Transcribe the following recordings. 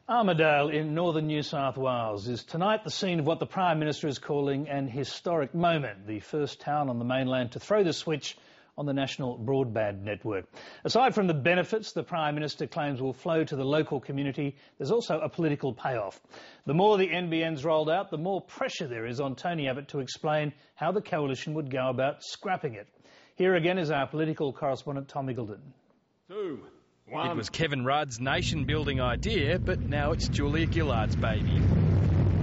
Armidale in northern New South Wales is tonight the scene of what the Prime Minister is calling an historic moment, the first town on the mainland to throw the switch on the national broadband network. Aside from the benefits the Prime Minister claims will flow to the local community, there's also a political payoff. The more the NBN's rolled out, the more pressure there is on Tony Abbott to explain how the coalition would go about scrapping it. Here again is our political correspondent Tom Gillard. It was Kevin Rudd's nation-building idea, but now it's Julia Gillard's baby.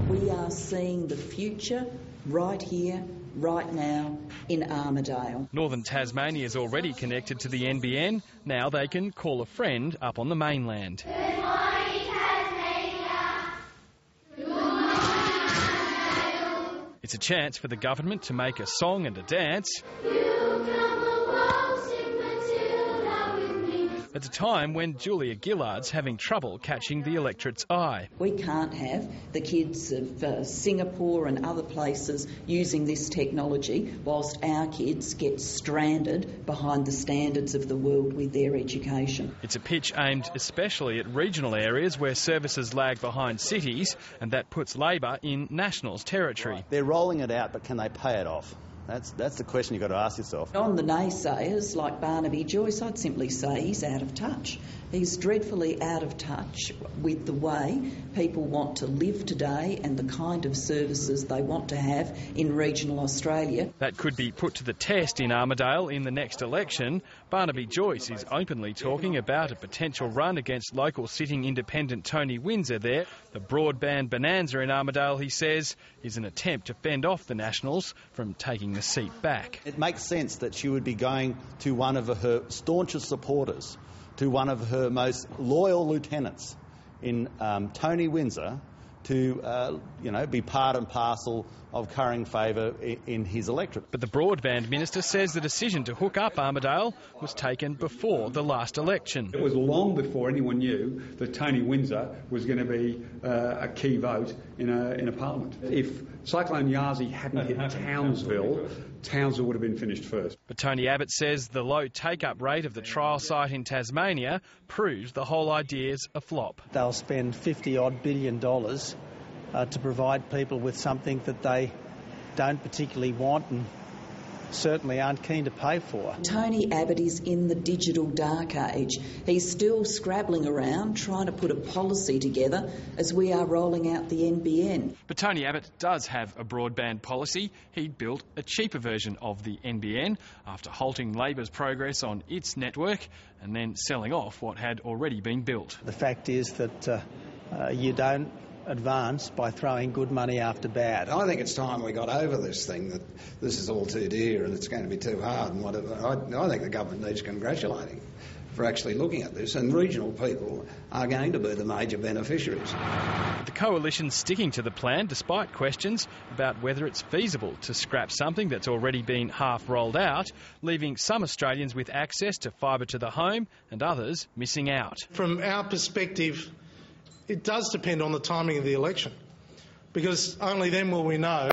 We are seeing the future right here, right now, in Armidale. Northern Tasmania is already connected to the NBN. Now they can call a friend up on the mainland. Good morning, Tasmania. Good morning, Armidale. It's a chance for the government to make a song and a dance at a time when Julia Gillard's having trouble catching the electorate's eye. We can't have the kids of Singapore and other places using this technology whilst our kids get stranded behind the standards of the world with their education. It's a pitch aimed especially at regional areas where services lag behind cities, and that puts Labor in Nationals territory. They're rolling it out, but can they pay it off? That's the question you've got to ask yourself. On the naysayers like Barnaby Joyce, I'd simply say he's out of touch. He's dreadfully out of touch with the way people want to live today and the kind of services they want to have in regional Australia. That could be put to the test in Armidale in the next election. Barnaby Joyce is openly talking about a potential run against local sitting independent Tony Windsor there. The broadband bonanza in Armidale, he says, is an attempt to fend off the Nationals from taking the seat back. It makes sense that she would be going to one of her staunchest supporters, to one of her most loyal lieutenants in Tony Windsor, to be part and parcel of currying favour in his electorate. But the broadband minister says the decision to hook up Armidale was taken before the last election. It was long before anyone knew that Tony Windsor was going to be a key vote in a parliament. If Cyclone Yazi hadn't hit Townsville would have been finished first. But Tony Abbott says the low take-up rate of the trial site in Tasmania proves the whole idea's a flop. They'll spend $50-odd billion to provide people with something that they don't particularly want and certainly aren't keen to pay for. Tony Abbott is in the digital dark age. He's still scrabbling around trying to put a policy together as we are rolling out the NBN. But Tony Abbott does have a broadband policy. He built a cheaper version of the NBN after halting Labor's progress on its network and then selling off what had already been built. The fact is that you don't advance by throwing good money after bad. I think it's time we got over this thing that this is all too dear and it's going to be too hard and whatever. I think the government needs congratulating for actually looking at this, and regional people are going to be the major beneficiaries. The coalition's sticking to the plan despite questions about whether it's feasible to scrap something that's already been half rolled out, leaving some Australians with access to fibre to the home and others missing out. From our perspective, it does depend on the timing of the election, because only then will we know